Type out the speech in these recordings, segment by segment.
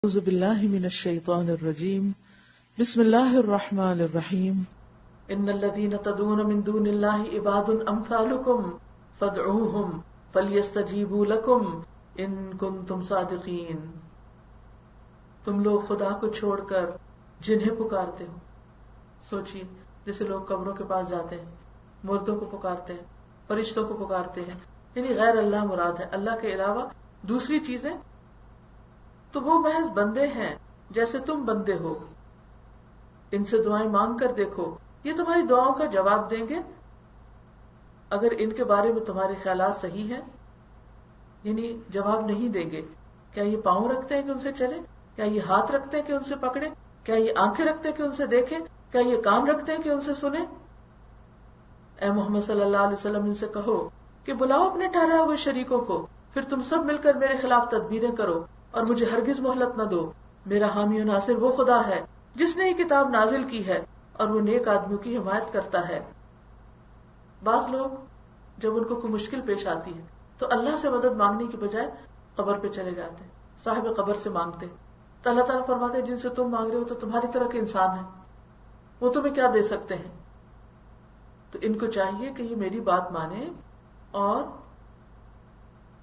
اعوذ باللہ من الشیطان الرجیم بسم اللہ الرحمن الرحیم ان الذین تدعون من دون اللہ عباد امثالکم فادعوہم فلیستجیبوا لکم ان کنتم صادقین۔ تم لوگ خدا کو چھوڑ کر جنہیں پکارتے ہو، سوچیے جیسے لوگ قبروں کے پاس جاتے ہیں، مردوں کو پکارتے ہیں، فرشتوں کو پکارتے ہیں، یعنی غیر اللہ مراد ہے، اللہ کے علاوہ دوسری چیزیں، تو وہ محض بندے ہیں جیسے تم بندے ہو، ان سے دعائیں مانگ کر دیکھو، یہ تمہاری دعاؤں کا جواب دیں گے اگر ان کے بارے میں تمہارے خیالات صحیح ہیں، یعنی جواب نہیں دیں گے۔ کیا یہ پاؤں رکھتے ہیں کہ ان سے چلیں؟ کیا یہ ہاتھ رکھتے ہیں کہ ان سے پکڑیں؟ کیا یہ آنکھیں رکھتے ہیں کہ ان سے دیکھیں؟ کیا یہ کان رکھتے ہیں کہ ان سے سنیں؟ اے محمد صلی اللہ علیہ وسلم ان سے کہو کہ بلاؤ اپنے ٹھہرائے ہوئے شریکوں کو، پھر تم سب مل کر میرے خلاف تدبیریں کرو اور مجھے ہرگز مہلت نہ دو۔ میرا حامی و ناصر وہ خدا ہے جس نے یہ کتاب نازل کی ہے اور وہ نیک آدمیوں کی حمایت کرتا ہے۔ بعض لوگ جب ان کو کوئی مشکل پیش آتی ہے تو اللہ سے مدد مانگنے کی بجائے قبر پہ چلے جاتے ہیں، صاحب قبر سے مانگتے ہیں، تو اللہ تعالیٰ فرماتے ہیں جن سے تم مانگ رہے ہو تو تمہاری طرح کے انسان ہیں، وہ تمہیں کیا دے سکتے ہیں؟ تو ان کو چاہیے کہ یہ میری بات مانے اور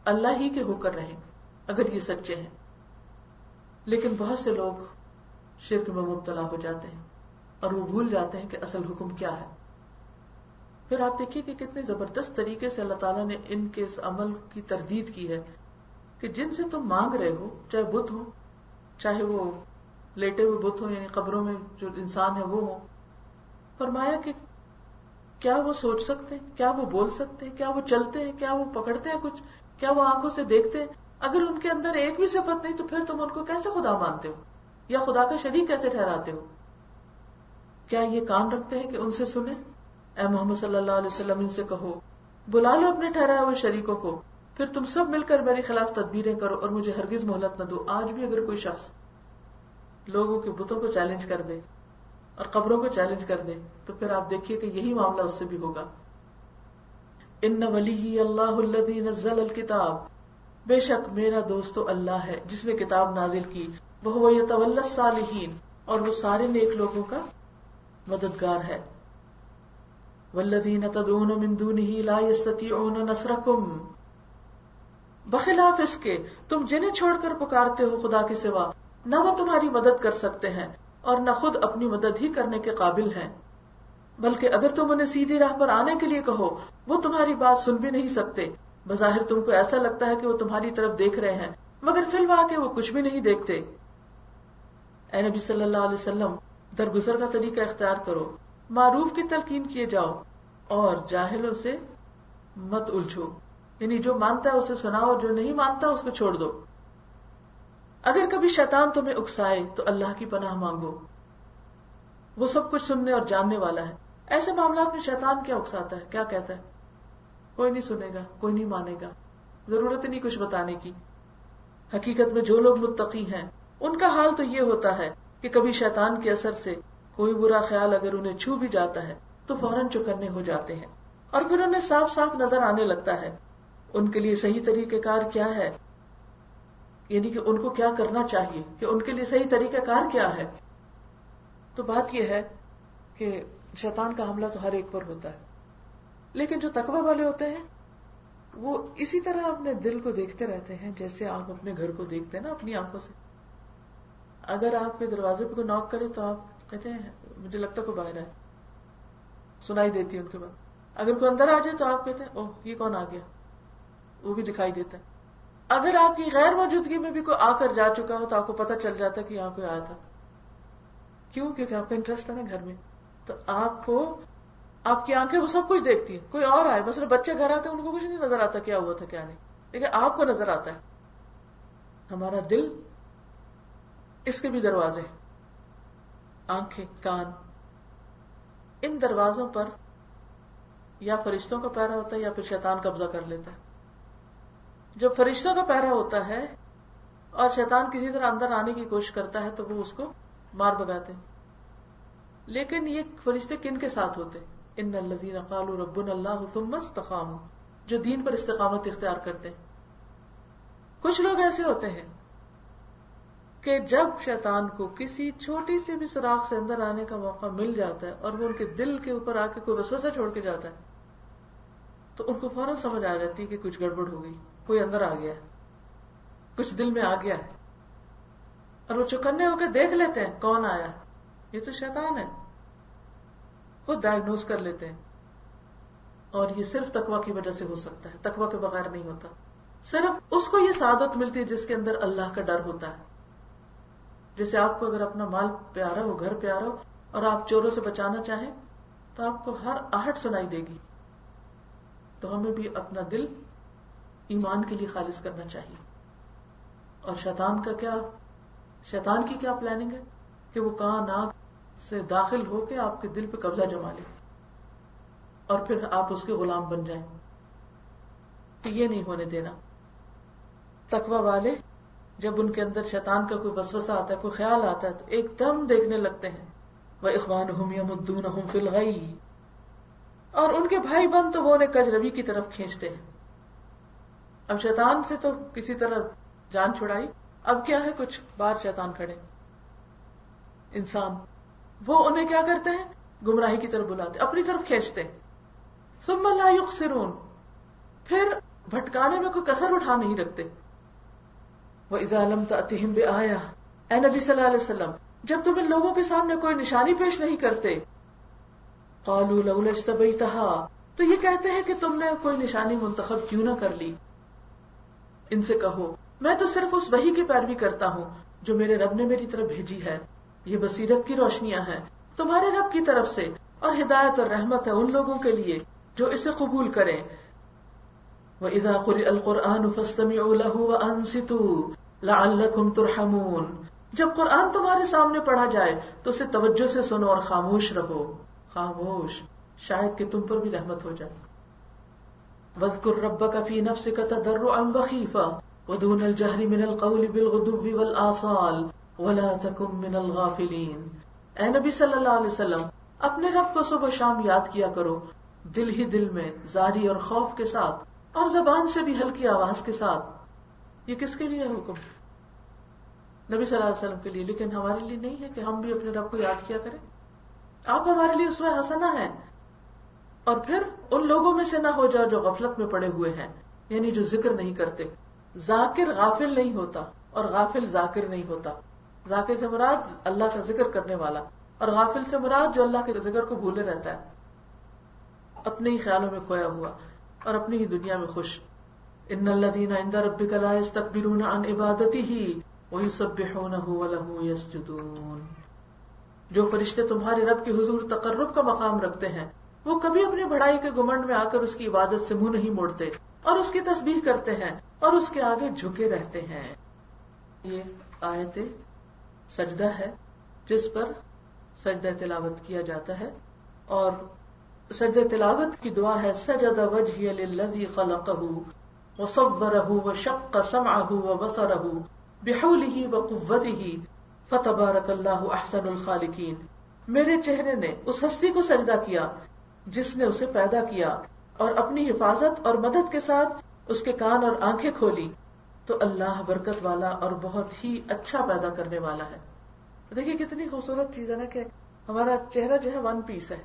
اللہ ہی کے ہو کر رہیں اگر یہ سچے ہیں۔ لیکن بہت سے لوگ شرک میں مبتلا ہو جاتے ہیں اور وہ بھول جاتے ہیں کہ اصل حکم کیا ہے۔ پھر آپ دیکھیے کہ کتنے زبردست طریقے سے اللہ تعالیٰ نے ان کے اس عمل کی تردید کی ہے کہ جن سے تم مانگ رہے ہو، چاہے بت ہو، چاہے وہ لیٹے ہوئے بت ہو، یعنی قبروں میں جو انسان ہے وہ ہو، فرمایا کہ کیا وہ سوچ سکتے ہیں؟ کیا وہ بول سکتے ہیں؟ کیا وہ چلتے ہیں؟ کیا وہ پکڑتے ہیں کچھ؟ کیا وہ آنکھوں سے دیکھتے ہیں؟ اگر ان کے اندر ایک بھی صفت نہیں تو پھر تم ان کو کیسے خدا مانتے ہو یا خدا کا شریک کیسے ٹھہراتے ہو؟ کیا یہ کان رکھتے ہیں کہ ان سے سنیں؟ اے محمد صلی اللہ علیہ وسلم ان سے کہو بلا لو اپنے ٹھہرائے ہوئے شریکوں کو، پھر تم سب مل کر میرے خلاف تدبیریں کرو اور مجھے ہرگز مہلت نہ دو۔ آج بھی اگر کوئی شخص لوگوں کے بتوں کو چیلنج کر دے اور قبروں کو چیلنج کر دے تو پھر آپ دیکھیے کہ یہی معاملہ اس سے بھی ہوگا۔ ان ولی اللہ الذی نزل الکتاب، بے شک میرا دوست تو اللہ ہے جس نے کتاب نازل کی، وہو یتولی الصالحین، اور وہ سارے نیک لوگوں کا مددگار ہے۔ والذین تدعون من دونہ لا یستطیعون نصرکم، بخلاف اس کے تم جنہیں چھوڑ کر پکارتے ہو خدا کے سوا، نہ وہ تمہاری مدد کر سکتے ہیں اور نہ خود اپنی مدد ہی کرنے کے قابل ہیں، بلکہ اگر تم انہیں سیدھی راہ پر آنے کے لیے کہو وہ تمہاری بات سن بھی نہیں سکتے۔ بظاہر تم کو ایسا لگتا ہے کہ وہ تمہاری طرف دیکھ رہے ہیں مگر فی الواقع وہ کچھ بھی نہیں دیکھتے۔ اے نبی صلی اللہ علیہ وسلم درگزر کا طریقہ اختیار کرو، معروف کی تلقین کیے جاؤ اور جاہلوں سے مت الجھو، یعنی جو مانتا ہے اسے سناؤ، جو نہیں مانتا اس کو چھوڑ دو۔ اگر کبھی شیطان تمہیں اکسائے تو اللہ کی پناہ مانگو، وہ سب کچھ سننے اور جاننے والا ہے۔ ایسے معاملات میں شیطان کیا اکساتا ہے؟ کیا کہتا ہے؟ کوئی نہیں سنے گا، کوئی نہیں مانے گا، ضرورت ہی نہیں کچھ بتانے کی۔ حقیقت میں جو لوگ متقی ہیں ان کا حال تو یہ ہوتا ہے کہ کبھی شیطان کے اثر سے کوئی برا خیال اگر انہیں چھو بھی جاتا ہے تو فوراً چکنے ہو جاتے ہیں اور پھر انہیں صاف صاف نظر آنے لگتا ہے ان کے لیے صحیح طریقہ کار کیا ہے، یعنی کہ ان کو کیا کرنا چاہیے، کہ ان کے لیے صحیح طریقہ کار کیا ہے۔ تو بات یہ ہے کہ شیطان کا حملہ تو ہر ایک پر ہوتا ہے، لیکن جو تقوی والے ہوتے ہیں وہ اسی طرح اپنے دل کو دیکھتے رہتے ہیں جیسے آپ اپنے گھر کو دیکھتے ہیں نا اپنی آنکھوں سے۔ اگر آپ کے دروازے پہ کوئی ناک کرے تو آپ کہتے ہیں مجھے لگتا کوئی باہر ہے، سنائی دیتی ہے ان کے بعد۔ اگر کوئی اندر آ جائے تو آپ کہتے ہیں اوہ یہ کون آ گیا، وہ بھی دکھائی دیتا ہے۔ اگر آپ کی غیر موجودگی میں بھی کوئی آ کر جا چکا ہو تو آپ کو پتہ چل جاتا ہے کہ یہاں کوئی آیا تھا۔ کیوں؟ کیونکہ آپ کا انٹرسٹ ہے نا گھر میں، تو آپ کو آپ کی آنکھیں وہ سب کچھ دیکھتی ہیں۔ کوئی اور آئے، مثلا بچے گھر آتے ہیں ان کو کچھ نہیں نظر آتا کیا ہوا تھا کیا نہیں، لیکن آپ کو نظر آتا ہے۔ ہمارا دل، اس کے بھی دروازے، آنکھیں، کان، ان دروازوں پر یا فرشتوں کا پہرا ہوتا ہے یا پھر شیطان قبضہ کر لیتا ہے۔ جب فرشتوں کا پہرا ہوتا ہے اور شیطان کسی طرح اندر آنے کی کوشش کرتا ہے تو وہ اس کو مار بگاتے ہیں۔ لیکن یہ فرشتے کن کے ساتھ ہوتے؟ ان الذین قالوا ربنا اللہ ثم استقاموا، جو دین پر استقامت اختیار کرتے ہیں۔ کچھ لوگ ایسے ہوتے ہیں کہ جب شیطان کو کسی چھوٹی سی بھی سوراخ سے اندر آنے کا موقع مل جاتا ہے اور وہ ان کے دل کے اوپر آ کے کوئی وسوسہ چھوڑ کے جاتا ہے تو ان کو فوراً سمجھ آ جاتی ہے کہ کچھ گڑبڑ ہو گئی، کوئی اندر آ گیا ہے، کچھ دل میں آ گیا ہے، اور وہ چوکنے ہو کے دیکھ لیتے ہیں کون آیا، یہ تو شیطان ہے، خود ڈائگنوز کر لیتے ہیں. اور یہ صرف تقوی کی وجہ سے ہو سکتا ہے، تقوی کے بغیر نہیں ہوتا. صرف اس کو یہ سعادت ملتی ہے جس کے اندر اللہ کا ڈر ہوتا ہے. جیسے آپ کو اگر اپنا مال پیارا ہو، گھر پیارا ہو، اور آپ چوروں سے بچانا چاہیں تو آپ کو ہر آہٹ سنائی دے گی. تو ہمیں بھی اپنا دل ایمان کے لیے خالص کرنا چاہیے. اور شیطان کی کیا پلاننگ ہے کہ وہ کان آنکھ سے داخل ہو کے آپ کے دل پہ قبضہ جما لے اور پھر آپ اس کے غلام بن جائیں. تو یہ نہیں ہونے دینا. تقوی والے جب ان کے اندر شیطان کا کوئی وسوسہ آتا ہے، کوئی خیال آتا ہے، تو ایک دم دیکھنے لگتے ہیں. وَإِخْوَانُهُمْ يَمُدُّونَهُمْ فِي الْغَيِّ، اور ان کے بھائی بند تو وہ انہیں کجروی کی طرف کھینچتے ہیں. اب شیطان سے تو کسی طرح جان چھڑائی، اب کیا ہے، کچھ بار شیطان کھڑے انسان، وہ انہیں کیا کرتے ہیں، گمراہی کی طرف بلاتے، اپنی طرف کھینچتے. ثم لا يقصرون، پھر بھٹکانے میں کوئی کسر اٹھا نہیں رکھتے. وَإِذَا لَمْ تَأْتِهِمْ بِآيَةٍ، اے نبی صلی اللہ علیہ وسلم جب تم ان لوگوں کے سامنے کوئی نشانی پیش نہیں کرتے، قَالُوا لَوْلَا اجْتَبَيْتَهَا، تو یہ کہتے ہیں کہ تم نے کوئی نشانی منتخب کیوں نہ کر لی. ان سے کہو میں تو صرف اس وحی کی پیروی کرتا ہوں جو میرے رب نے میری طرف بھیجی ہے، یہ بصیرت کی روشنیاں ہیں تمہارے رب کی طرف سے، اور ہدایت اور رحمت ہے ان لوگوں کے لیے جو اسے قبول کریں. وَإِذَا قُرِئَ الْقُرْآنُ فَاسْتَمِعُوا لَهُ وَأَنصِتُوا لَعَلَّكُمْ تُرْحَمُونَ، جب قرآن تمہارے سامنے پڑھا جائے تو اسے توجہ سے سنو اور خاموش رہو، خاموش، شاید کہ تم پر بھی رحمت ہو جائے. وَاذْكُرْ رَبَّكَ فِي نَفْسِكَ تَضَرُّعًا وَخِيفَةً وَدُونَ الْجَهْرِ مِنَ الْقَوْلِ بِالْغُدُوِّ وَالْآصَالِ وَلَا تَكُن مِّنَ الْغَافِلِينَ. اے نبی صلی اللہ علیہ وسلم اپنے رب کو صبح شام یاد کیا کرو، دل ہی دل میں، زاری اور خوف کے ساتھ، اور زبان سے بھی ہلکی آواز کے ساتھ. یہ کس کے لیے حکم؟ نبی صلی اللہ علیہ وسلم کے لیے، لیکن ہمارے لیے نہیں ہے کہ ہم بھی اپنے رب کو یاد کیا کریں. آپ ہمارے لیے اسوہ حسنہ ہیں. اور پھر ان لوگوں میں سے نہ ہو جاؤ جو غفلت میں پڑے ہوئے ہیں، یعنی جو ذکر نہیں کرتے. ذاکر غافل نہیں ہوتا اور غافل ذاکر نہیں ہوتا. ذاکر سے مراد اللہ کا ذکر کرنے والا، اور غافل سے مراد جو اللہ کے ذکر کو بھولے رہتا ہے، اپنے ہی خیالوں میں کھویا ہوا اور اپنی ہی دنیا میں خوش. ان الذین عند ربک لا یستکبرون عن عبادتہ ویسبحونہ ولہ یسجدون. جو فرشتے تمہارے رب کے حضور تقرب کا مقام رکھتے ہیں، وہ کبھی اپنی بڑائی کے گمنڈ میں آ کر اس کی عبادت سے منہ نہیں موڑتے، اور اس کی تسبیح کرتے ہیں اور اس کے آگے جھکے رہتے ہیں. یہ آیت سجدہ ہے جس پر سجدہ تلاوت کیا جاتا ہے، اور سجدہ تلاوت کی دعا ہے سجد وجہی للذی خلقہ وصورہ وشق سمعہ وبصرہ بحولہ وقوتہ فتبارک اللہ احسن الخالقین. میرے چہرے نے اس ہستی کو سجدہ کیا جس نے اسے پیدا کیا، اور اپنی حفاظت اور مدد کے ساتھ اس کے کان اور آنکھیں کھولی، تو اللہ برکت والا اور بہت ہی اچھا پیدا کرنے والا ہے. دیکھیے کتنی خوبصورت چیز ہے نا کہ ہمارا چہرہ جو ہے ون پیس ہے،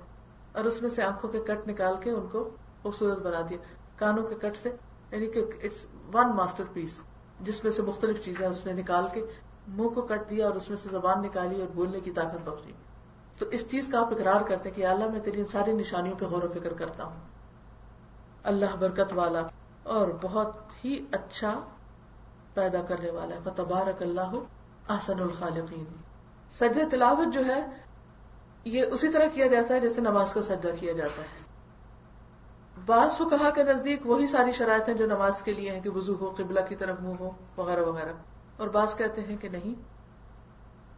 اور اس میں سے آنکھوں کے کٹ نکال کے ان کو خوبصورت بنا دیا، کانوں کے کٹ سے، یعنی کہ اٹس ون ماسٹر پیس جس میں سے مختلف چیزیں اس نے نکال کے منہ کو کٹ دیا اور اس میں سے زبان نکالی اور بولنے کی طاقت بخشی. تو اس چیز کا آپ اقرار کرتے ہیں کہ اللہ میں تیری ان ساری نشانیوں پہ غور و فکر کرتا ہوں. اللہ برکت والا اور بہت ہی اچھا پیدا کرنے والا ہے. فتبارک اللہ احسن الخالقین. سجدہ تلاوت جو ہے یہ اسی طرح کیا جاتا ہے جیسے نماز کا سجدہ کیا جاتا ہے. بعض فقہا کے نزدیک وہی ساری شرائط ہیں جو نماز کے لیے ہیں کہ وضو ہو، قبلہ کی طرف منہ ہو، وغیرہ وغیرہ. اور بعض کہتے ہیں کہ نہیں،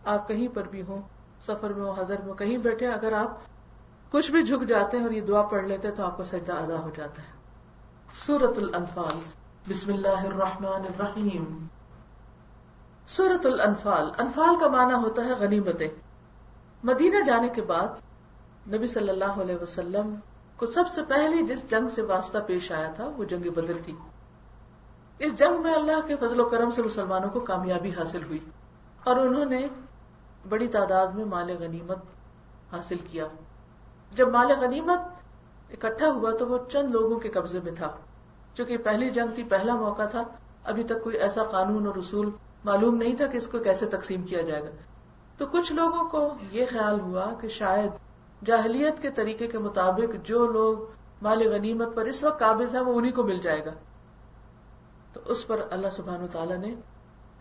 آپ کہیں پر بھی ہوں، سفر میں ہو، حضر میں ہو، کہیں بیٹھے، اگر آپ کچھ بھی جھک جاتے ہیں اور یہ دعا پڑھ لیتے ہیں تو آپ کا سجدہ ادا ہو جاتا ہے. سورۃ الانفال. بسم اللہ الرحمن الرحیم. سورۃ الانفال. انفال کا معنی ہوتا ہے غنیمتیں. مدینہ جانے کے بعد نبی صلی اللہ علیہ وسلم کو سب سے پہلی جس جنگ سے واسطہ پیش آیا تھا وہ جنگ بدر تھی. اس جنگ میں اللہ کے فضل و کرم سے مسلمانوں کو کامیابی حاصل ہوئی، اور انہوں نے بڑی تعداد میں مال غنیمت حاصل کیا. جب مال غنیمت اکٹھا ہوا تو وہ چند لوگوں کے قبضے میں تھا، چونکہ پہلی جنگ تھی، پہلا موقع تھا، ابھی تک کوئی ایسا قانون اور اصول معلوم نہیں تھا کہ اس کو کیسے تقسیم کیا جائے گا. تو کچھ لوگوں کو یہ خیال ہوا کہ شاید جاہلیت کے طریقے کے مطابق جو لوگ مال غنیمت پر اس وقت قابض ہیں وہ انہی کو مل جائے گا. تو اس پر اللہ سبحانہ وتعالی نے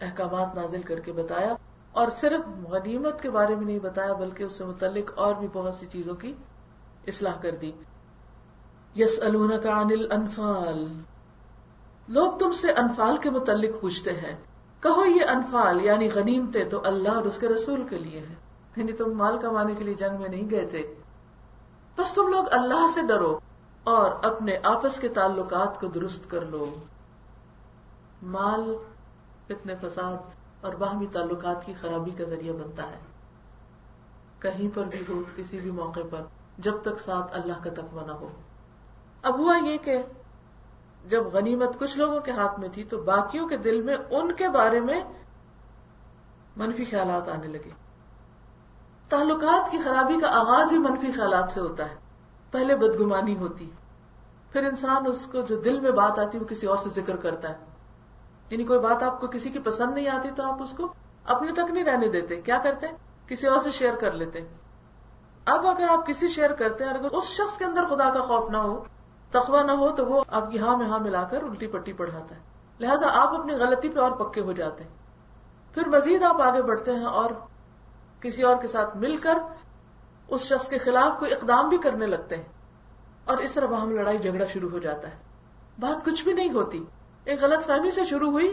احکامات نازل کر کے بتایا، اور صرف غنیمت کے بارے میں نہیں بتایا بلکہ اس سے متعلق اور بھی بہت سی چیزوں کی اصلاح کر دی. یسألونک عن الانفال، لوگ تم سے انفال کے متعلق پوچھتے ہیں، کہو یہ انفال یعنی غنیمتیں تو اللہ اور اس کے رسول کے لیے ہیں، یعنی تم مال کمانے کے لیے جنگ میں نہیں گئے تھے. بس تم لوگ اللہ سے ڈرو اور اپنے آپس کے تعلقات کو درست کر لو. مال فتنہ فساد اور باہمی تعلقات کی خرابی کا ذریعہ بنتا ہے، کہیں پر بھی ہو، کسی بھی موقع پر، جب تک ساتھ اللہ کا تقوی نہ ہو. اب ہوا یہ کہ جب غنیمت کچھ لوگوں کے ہاتھ میں تھی تو باقیوں کے دل میں ان کے بارے میں منفی خیالات آنے لگے. تعلقات کی خرابی کا آغاز ہی منفی خیالات سے ہوتا ہے. پہلے بدگمانی ہوتی، پھر انسان اس کو جو دل میں بات آتی وہ کسی اور سے ذکر کرتا ہے. یعنی کوئی بات آپ کو کسی کی پسند نہیں آتی تو آپ اس کو اپنے تک نہیں رہنے دیتے، کیا کرتے ہیں کسی اور سے شیئر کر لیتے. اب اگر آپ کسی شیئر کرتے ہیں اور اگر اس شخص کے اندر خدا کا خوف نہ ہو، تقوی نہ ہو، تو وہ آپ کی ہاں میں ہاں ملا کر الٹی پٹی پڑھاتا ہے. لہٰذا آپ اپنی غلطی پہ اور پکے ہو جاتے ہیں. پھر مزید آپ آگے بڑھتے ہیں اور کسی اور کے ساتھ مل کر اس شخص کے خلاف کوئی اقدام بھی کرنے لگتے ہیں، اور اس طرح باہم لڑائی جھگڑا شروع ہو جاتا ہے. بات کچھ بھی نہیں ہوتی، ایک غلط فہمی سے شروع ہوئی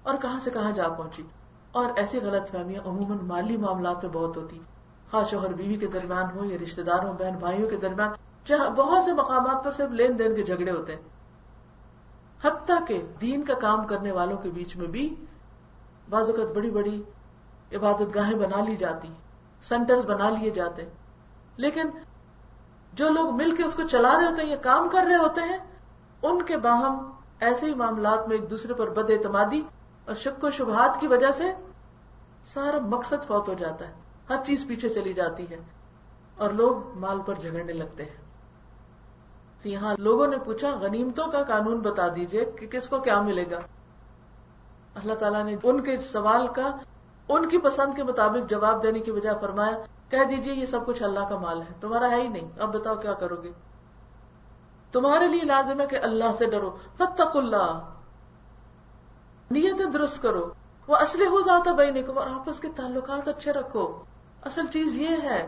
اور کہاں سے کہاں جا پہنچی. اور ایسی غلط فہمیاں عموماً مالی معاملات میں بہت ہوتی، خواہ شوہر بیوی کے درمیان ہو یا رشتہ داروں بہن بھائیوں کے درمیان، جہاں بہت سے مقامات پر صرف لین دین کے جھگڑے ہوتے ہیں. حتیٰ کہ دین کا کام کرنے والوں کے بیچ میں بھی بعض اوقات بڑی بڑی عبادت گاہیں بنا لی جاتی، سینٹرز بنا لیے جاتے، لیکن جو لوگ مل کے اس کو چلا رہے ہوتے ہیں یا کام کر رہے ہوتے ہیں، ان کے باہم ایسے ہی معاملات میں ایک دوسرے پر بد اعتمادی اور شک و شبہات کی وجہ سے سارا مقصد فوت ہو جاتا ہے، ہر چیز پیچھے چلی جاتی ہے اور لوگ مال پر جھگڑنے لگتے ہیں. تو یہاں لوگوں نے پوچھا غنیمتوں کا قانون بتا دیجئے کہ کس کو کیا ملے گا. اللہ تعالیٰ نے ان کے سوال کا ان کی پسند کے مطابق جواب دینے کی بجائے فرمایا، کہہ دیجئے یہ سب کچھ اللہ کا مال ہے، تمہارا ہے ہی نہیں، اب بتاؤ کیا کرو گے. تمہارے لیے لازم ہے کہ اللہ سے ڈرو، فاتقوا اللہ، نیتیں درست کرو، وَأَصْلِحُوا ذَاتَ بَيْنِكُمْ، اور آپس کے تعلقات اچھے رکھو. اصل چیز یہ ہے،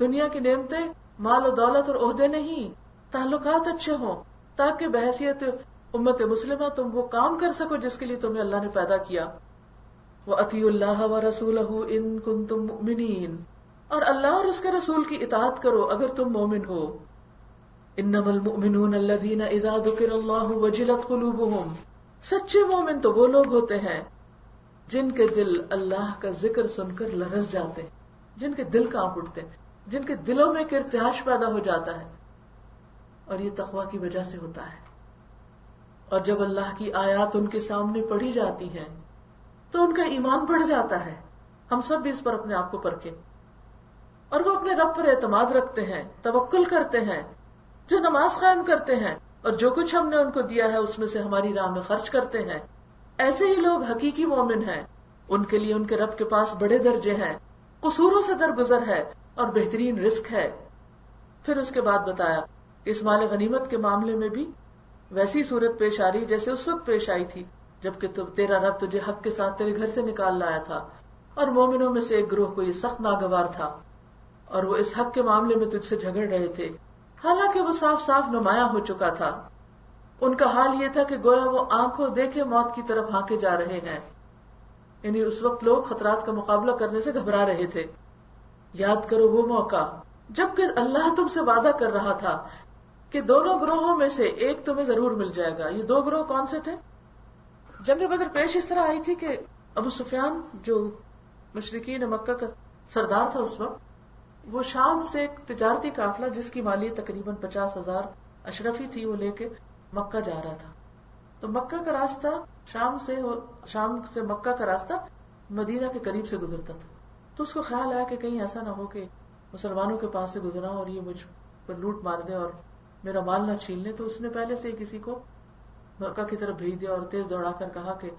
دنیا کی نعمتیں مال و دولت اور عہدے نہیں، تعلقات اچھے ہوں تاکہ بحیثیت امت مسلمہ تم وہ کام کر سکو جس کے لیے تمہیں اللہ نے پیدا کیا. وَأَطِيعُوا اللَّهَ وَرَسُولَهُ إِن كُنتُم مُؤْمِنِينَ، اور اللہ اور اس کے رسول کی اطاعت کرو اگر تم مومن ہو. انما المؤمنون الذين اذا ذكر الله وجلت قلوبهم، سچے مومن تو وہ لوگ ہوتے ہیں جن کے دل اللہ کا ذکر سن کر لرز جاتے ہیں، جن کے دل کانپ اٹھتے ہیں، جن کے دلوں میں ایک ارتعاش پیدا ہو جاتا ہے، اور یہ تقوی کی وجہ سے ہوتا ہے. اور جب اللہ کی آیات ان کے سامنے پڑھی جاتی ہیں تو ان کا ایمان بڑھ جاتا ہے. ہم سب بھی اس پر اپنے آپ کو پرکھیں. اور وہ اپنے رب پر اعتماد رکھتے ہیں، توکل کرتے ہیں، جو نماز قائم کرتے ہیں اور جو کچھ ہم نے ان کو دیا ہے اس میں سے ہماری راہ میں خرچ کرتے ہیں. ایسے ہی لوگ حقیقی مومن ہیں، ان کے لیے ان کے رب کے پاس بڑے درجے ہیں، قصوروں سے درگزر ہے اور بہترین رزق ہے. پھر اس کے بعد بتایا کہ اس مال غنیمت کے معاملے میں بھی ویسی صورت پیش آ رہی جیسے اس وقت پیش آئی تھی جبکہ تیرا رب تجھے حق کے ساتھ تیرے گھر سے نکال لایا تھا، اور مومنوں میں سے ایک گروہ کو یہ سخت ناگوار تھا اور وہ اس حق کے معاملے میں تجھ سے جھگڑ رہے تھے، حالانکہ وہ صاف صاف نمایاں ہو چکا تھا. ان کا حال یہ تھا کہ گویا وہ آنکھوں دیکھے موت کی طرف ہانکے جا رہے ہیں، یعنی اس وقت لوگ خطرات کا مقابلہ کرنے سے گھبرا رہے تھے. یاد کرو وہ موقع جبکہ اللہ تم سے وعدہ کر رہا تھا کہ دونوں گروہوں میں سے ایک تمہیں ضرور مل جائے گا. یہ دو گروہ کون سے تھے؟ جنگ بدر پیش اس طرح آئی تھی کہ ابو سفیان جو مشرکین مکہ کا سردار تھا اس وقت، وہ شام سے ایک تجارتی قافلہ جس کی مالیت تقریباً 50,000 اشرفی تھی وہ لے کے مکہ جا رہا تھا. تو مکہ کا راستہ شام سے مکہ کا راستہ مدینہ کے قریب سے گزرتا تھا، تو اس کو خیال آیا کہ کہیں ایسا نہ ہو کہ مسلمانوں کے پاس سے گزرا اور یہ مجھ پر لوٹ مار دے اور میرا مال نہ چھین لے. تو اس نے پہلے سے ہی کسی کو مکہ کی طرف بھیج دیا اور تیز دوڑا کر کہا کہ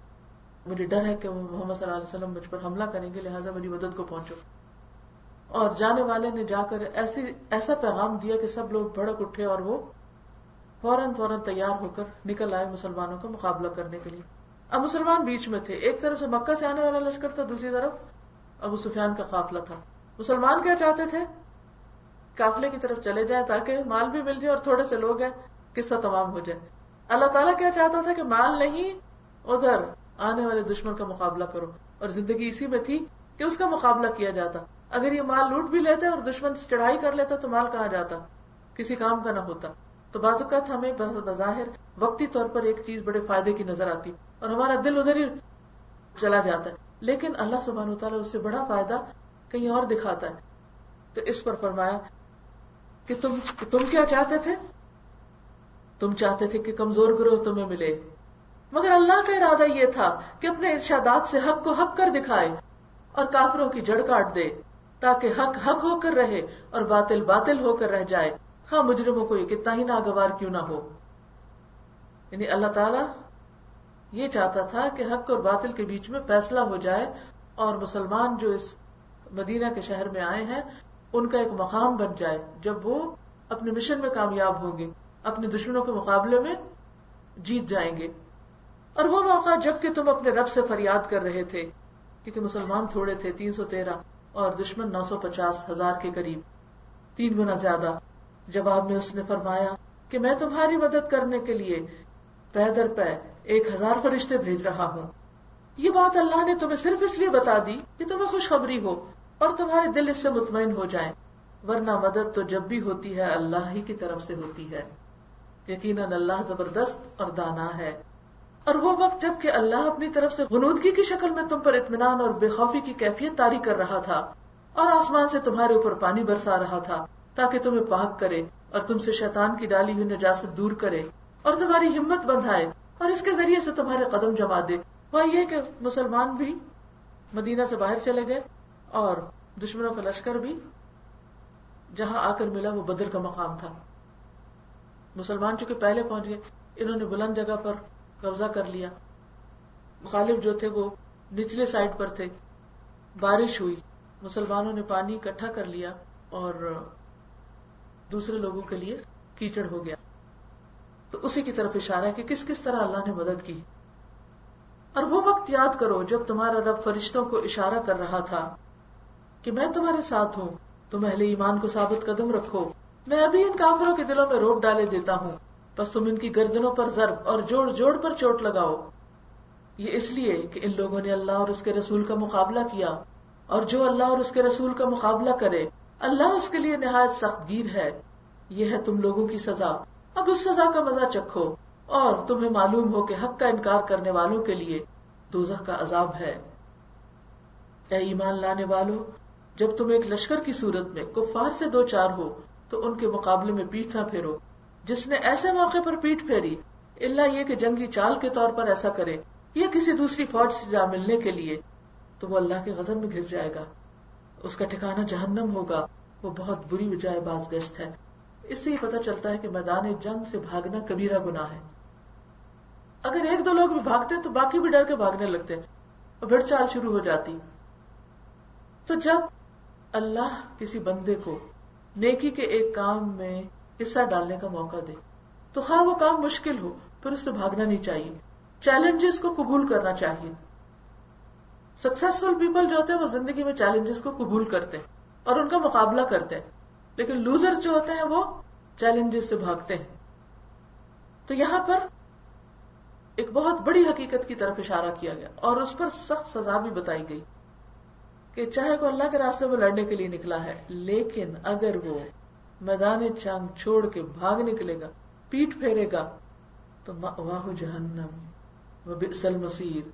مجھے ڈر ہے کہ محمد صلی اللہ علیہ وسلم مجھ پر حملہ کریں گے، لہٰذا میری مدد کو پہنچو. اور جانے والے نے جا کر ایسا پیغام دیا کہ سب لوگ بھڑک اٹھے اور وہ فوراً تیار ہو کر نکل آئے مسلمانوں کا مقابلہ کرنے کے لیے. اب مسلمان بیچ میں تھے، ایک طرف سے مکہ سے آنے والا لشکر تھا، دوسری طرف ابو سفیان کا قافلہ تھا. مسلمان کیا چاہتے تھے؟ قافلے کی طرف چلے جائیں تاکہ مال بھی مل جائے اور تھوڑے سے لوگ ہیں، قصہ تمام ہو جائے. اللہ تعالیٰ کیا چاہتا تھا کہ مال نہیں، ادھر آنے والے دشمن کا مقابلہ کرو، اور زندگی اسی میں تھی کہ اس کا مقابلہ کیا جاتا. اگر یہ مال لوٹ بھی لیتے اور دشمن سے چڑھائی کر لیتا تو مال کہاں جاتا، کسی کام کا نہ ہوتا. تو بعض اوقات ہمیں بظاہر وقتی طور پر ایک چیز بڑے فائدے کی نظر آتی اور ہمارا دل ادھر ہی چلا جاتا ہے، لیکن اللہ سبحانہ وتعالیٰ اس سے بڑا فائدہ کہیں اور دکھاتا ہے. تو اس پر فرمایا کہ تم کیا چاہتے تھے؟ تم چاہتے تھے کہ کمزور گروہ تمہیں ملے، مگر اللہ کا ارادہ یہ تھا کہ اپنے ارشادات سے حق کو حق کر دکھائے اور کافروں کی جڑ کاٹ دے، تاکہ حق حق ہو کر رہے اور باطل باطل ہو کر رہ جائے، خواہ مجرموں کو یہ کتنا ہی ناگوار کیوں نہ ہو. یعنی اللہ تعالیٰ یہ چاہتا تھا کہ حق اور باطل کے بیچ میں فیصلہ ہو جائے، اور مسلمان جو اس مدینہ کے شہر میں آئے ہیں ان کا ایک مقام بن جائے جب وہ اپنے مشن میں کامیاب ہوں گے، اپنے دشمنوں کے مقابلے میں جیت جائیں گے. اور وہ موقع جب کہ تم اپنے رب سے فریاد کر رہے تھے، کیونکہ مسلمان تھوڑے تھے 313 اور دشمن 950,000 کے قریب، 3 گنا زیادہ. جواب میں اس نے فرمایا کہ میں تمہاری مدد کرنے کے لیے پے در پے 1000 فرشتے بھیج رہا ہوں. یہ بات اللہ نے تمہیں صرف اس لیے بتا دی کہ تمہیں خوشخبری ہو اور تمہارے دل اس سے مطمئن ہو جائیں، ورنہ مدد تو جب بھی ہوتی ہے اللہ ہی کی طرف سے ہوتی ہے. یقیناً اللہ زبردست اور دانا ہے. اور وہ وقت جب کہ اللہ اپنی طرف سے غنودگی کی شکل میں تم پر اطمینان اور بے خوفی کی کیفیت طاری کر رہا تھا، اور آسمان سے تمہارے اوپر پانی برسا رہا تھا تاکہ تمہیں پاک کرے اور تم سے شیطان کی ڈالی ہوئی نجاست دور کرے اور تمہاری ہمت بندھائے اور اس کے ذریعے سے تمہارے قدم جما دے. وہ یہ کہ مسلمان بھی مدینہ سے باہر چلے گئے اور دشمنوں کا لشکر بھی جہاں آ کر ملا وہ بدر کا مقام تھا. مسلمان چونکہ پہلے پہنچ گئے، انہوں نے بلند جگہ پر قبضہ کر لیا. مخالف جو تھے وہ نچلے سائڈ پر تھے. بارش ہوئی، مسلمانوں نے پانی اکٹھا کر لیا اور دوسرے لوگوں کے لیے کیچڑ ہو گیا. تو اسی کی طرف اشارہ ہے کہ کس کس طرح اللہ نے مدد کی. اور وہ وقت یاد کرو جب تمہارا رب فرشتوں کو اشارہ کر رہا تھا کہ میں تمہارے ساتھ ہوں، تم اہل ایمان کو ثابت قدم رکھو، میں ابھی ان کافروں کے دلوں میں روب ڈالے دیتا ہوں، بس تم ان کی گردنوں پر ضرب اور جوڑ جوڑ پر چوٹ لگاؤ. یہ اس لیے کہ ان لوگوں نے اللہ اور اس کے رسول کا مقابلہ کیا، اور جو اللہ اور اس کے رسول کا مقابلہ کرے اللہ اس کے لیے نہایت سخت گیر ہے. یہ ہے تم لوگوں کی سزا، اب اس سزا کا مزہ چکھو، اور تمہیں معلوم ہو کہ حق کا انکار کرنے والوں کے لیے دوزخ کا عذاب ہے. اے ایمان لانے والو، جب تم ایک لشکر کی صورت میں کفار سے دو چار ہو تو ان کے مقابلے میں پیٹھ نہ پھیرو. جس نے ایسے موقع پر پیٹھ پھیری، اللہ یہ کہ جنگی چال کے طور پر ایسا کرے یا کسی دوسری فوج سے جا ملنے کے لیے، تو وہ اللہ کے غضب میں گر جائے گا. اس کا ٹھکانہ جہنم ہوگا، وہ بہت بری بجائے بازگشت ہے. اس سے یہ پتہ چلتا ہے کہ میدان جنگ سے بھاگنا کبیرہ گناہ ہے. اگر ایک دو لوگ بھی بھاگتے تو باقی بھی ڈر کے بھاگنے لگتے اور بھیڑ چال شروع ہو جاتی. تو جب اللہ کسی بندے کو نیکی کے ایک کام میں حصہ ڈالنے کا موقع دے تو خواہ وہ کام مشکل ہو پھر اس سے بھاگنا نہیں چاہیے، چیلنجز کو قبول کرنا چاہیے. سکسیسفل پیپل جو ہوتے ہیں وہ زندگی میں چیلنجز کو قبول کرتے ہیں اور ان کا مقابلہ کرتے ہیں، لیکن لوزر جو ہوتے ہیں وہ چیلنجز سے بھاگتے ہیں. تو یہاں پر ایک بہت بڑی حقیقت کی طرف اشارہ کیا گیا اور اس پر سخت سزا بھی بتائی گئی کہ چاہے کو اللہ کے راستے میں لڑنے کے لیے نکلا ہے، لیکن اگر وہ میدان جنگ چھوڑ کے بھاگ نکلے گا، پیٹ پھیرے گا، تو مأواہ جہنم وبئس المصیر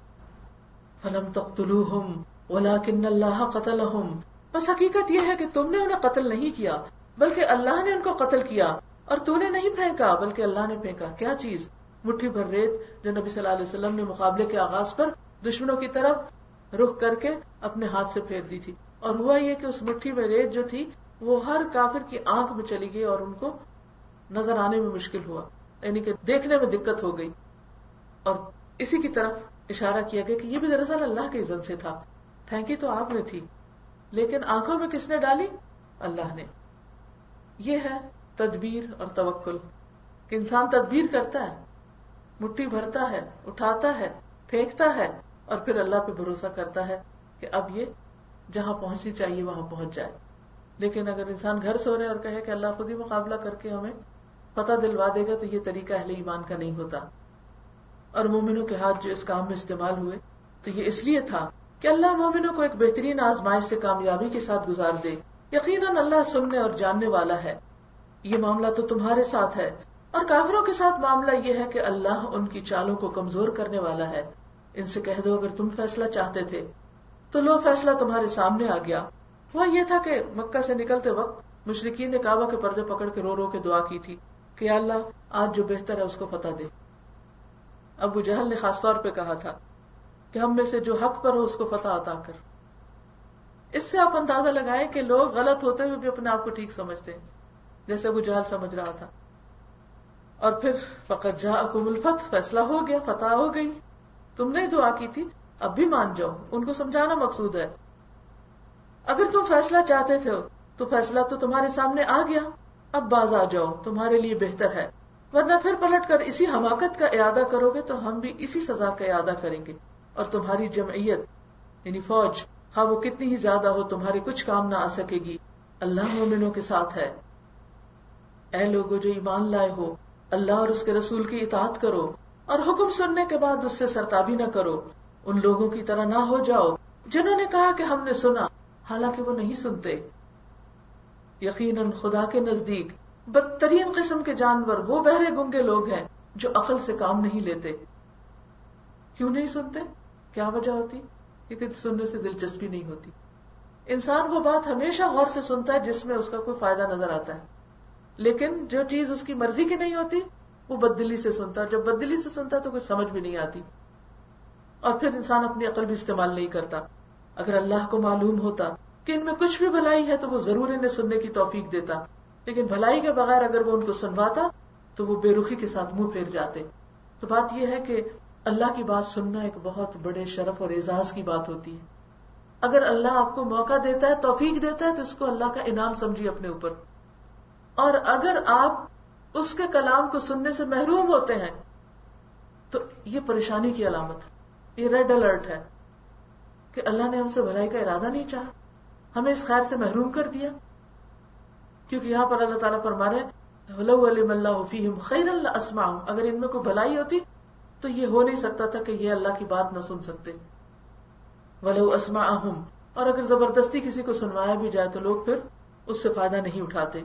فلم تقتلوہم ولکن اللہ قتلہم. بس حقیقت یہ ہے کہ تم نے انہیں قتل نہیں کیا بلکہ اللہ نے ان کو قتل کیا، اور تو نے نہیں پھینکا بلکہ اللہ نے پھینکا. کیا چیز؟ مٹھی بھر ریت جو نبی صلی اللہ علیہ وسلم نے مقابلے کے آغاز پر دشمنوں کی طرف رخ کر کے اپنے ہاتھ سے پھیر دی تھی. اور ہوا یہ کہ اس مٹھی میں ریت جو تھی وہ ہر کافر کی آنکھ میں چلی گئی اور ان کو نظر آنے میں مشکل ہوا، یعنی کہ دیکھنے میں دقت ہو گئی. اور اسی کی طرف اشارہ کیا گیا کہ یہ بھی دراصل اللہ کے اذن سے تھا. پھینکی تو آپ نے تھی لیکن آنکھوں میں کس نے ڈالی؟ اللہ نے. یہ ہے تدبیر اور توکل کہ انسان تدبیر کرتا ہے، مٹھی بھرتا ہے، اٹھاتا ہے، پھینکتا ہے اور پھر اللہ پہ بھروسہ کرتا ہے کہ اب یہ جہاں پہنچنی چاہیے وہاں پہنچ جائے. لیکن اگر انسان گھر سو رہے اور کہے کہ اللہ خود ہی مقابلہ کر کے ہمیں پتہ دلوا دے گا، تو یہ طریقہ اہل ایمان کا نہیں ہوتا. اور مومنوں کے ہاتھ جو اس کام میں استعمال ہوئے تو یہ اس لیے تھا کہ اللہ مومنوں کو ایک بہترین آزمائش سے کامیابی کے ساتھ گزار دے. یقیناً اللہ سننے اور جاننے والا ہے. یہ معاملہ تو تمہارے ساتھ ہے، اور کافروں کے ساتھ معاملہ یہ ہے کہ اللہ ان کی چالوں کو کمزور کرنے والا ہے. ان سے کہہ دو اگر تم فیصلہ چاہتے تھے تو لو فیصلہ تمہارے سامنے آ گیا. وہ یہ تھا کہ مکہ سے نکلتے وقت مشرکین نے کعبہ کے پردے پکڑ کے رو رو کے دعا کی تھی کہ یا اللہ آج جو بہتر ہے اس کو فتح دے. ابو جہل نے خاص طور پہ کہا تھا کہ ہم میں سے جو حق پر ہو اس کو فتح عطا کر. اس سے آپ اندازہ لگائیں کہ لوگ غلط ہوتے ہوئے بھی اپنے آپ کو ٹھیک سمجھتے ہیں، جیسے ابو جہل سمجھ رہا تھا. اور پھر فقط جاءکم الفتح، فیصلہ ہو گیا، فتح ہو گئی. تم نے دعا کی تھی، اب بھی مان جاؤ. ان کو سمجھانا مقصود ہے. اگر تم فیصلہ چاہتے تھے تو فیصلہ تو تمہارے سامنے آ گیا، اب باز آ جاؤ، تمہارے لیے بہتر ہے. ورنہ پھر پلٹ کر اسی حماقت کا اعادہ کرو گے تو ہم بھی اسی سزا کا اعادہ کریں گے. اور تمہاری جمعیت یعنی فوج خواہ وہ کتنی ہی زیادہ ہو تمہارے کچھ کام نہ آ سکے گی. اللہ مومنوں کے ساتھ ہے. اے لوگوں جو ایمان لائے ہو، اللہ اور اس کے رسول کی اطاعت کرو اور حکم سننے کے بعد اس سے سرتابی نہ کرو. ان لوگوں کی طرح نہ ہو جاؤ جنہوں نے کہا کہ ہم نے سنا حالانکہ وہ نہیں سنتے. یقیناً خدا کے نزدیک بدترین قسم کے جانور وہ بہرے گنگے لوگ ہیں جو عقل سے کام نہیں لیتے. کیوں نہیں سنتے؟ کیا وجہ ہوتی؟ کیونکہ سننے سے دلچسپی نہیں ہوتی. انسان وہ بات ہمیشہ غور سے سنتا ہے جس میں اس کا کوئی فائدہ نظر آتا ہے، لیکن جو چیز اس کی مرضی کی نہیں ہوتی وہ بددلی سے سنتا ہے. جب بددلی سے سنتا ہے تو کچھ سمجھ بھی نہیں آتی اور پھر انسان اپنی عقل بھی استعمال نہیں کرتا. اگر اللہ کو معلوم ہوتا کہ ان میں کچھ بھی بھلائی ہے تو وہ ضرور انہیں سننے کی توفیق دیتا، لیکن بھلائی کے بغیر اگر وہ ان کو سنواتا تو وہ بے رخی کے ساتھ منہ پھیر جاتے. تو بات یہ ہے کہ اللہ کی بات سننا ایک بہت بڑے شرف اور اعزاز کی بات ہوتی ہے. اگر اللہ آپ کو موقع دیتا ہے، توفیق دیتا ہے، تو اس کو اللہ کا انعام سمجھیے اپنے اوپر. اور اگر آپ اس کے کلام کو سننے سے محروم ہوتے ہیں تو یہ پریشانی کی علامت، یہ ریڈ الرٹ ہے کہ اللہ نے ہم سے بھلائی کا ارادہ نہیں چاہا، ہمیں اس خیر سے محروم کر دیا. کیونکہ یہاں پر اللہ تعالیٰ فرما رہے ہیں وَلَوْ عَلِمَ اللَّهُ فِيهِمْ خَيْرًا لَأَسْمَعَهُمْ، اگر ان میں کوئی بھلائی ہوتی تو یہ ہو نہیں سکتا تھا کہ یہ اللہ کی بات نہ سن سکتے. وَلَوْ أَسْمَعَهُمْ، اور اگر زبردستی کسی کو سنوایا بھی جائے تو لوگ پھر اس سے فائدہ نہیں اٹھاتے.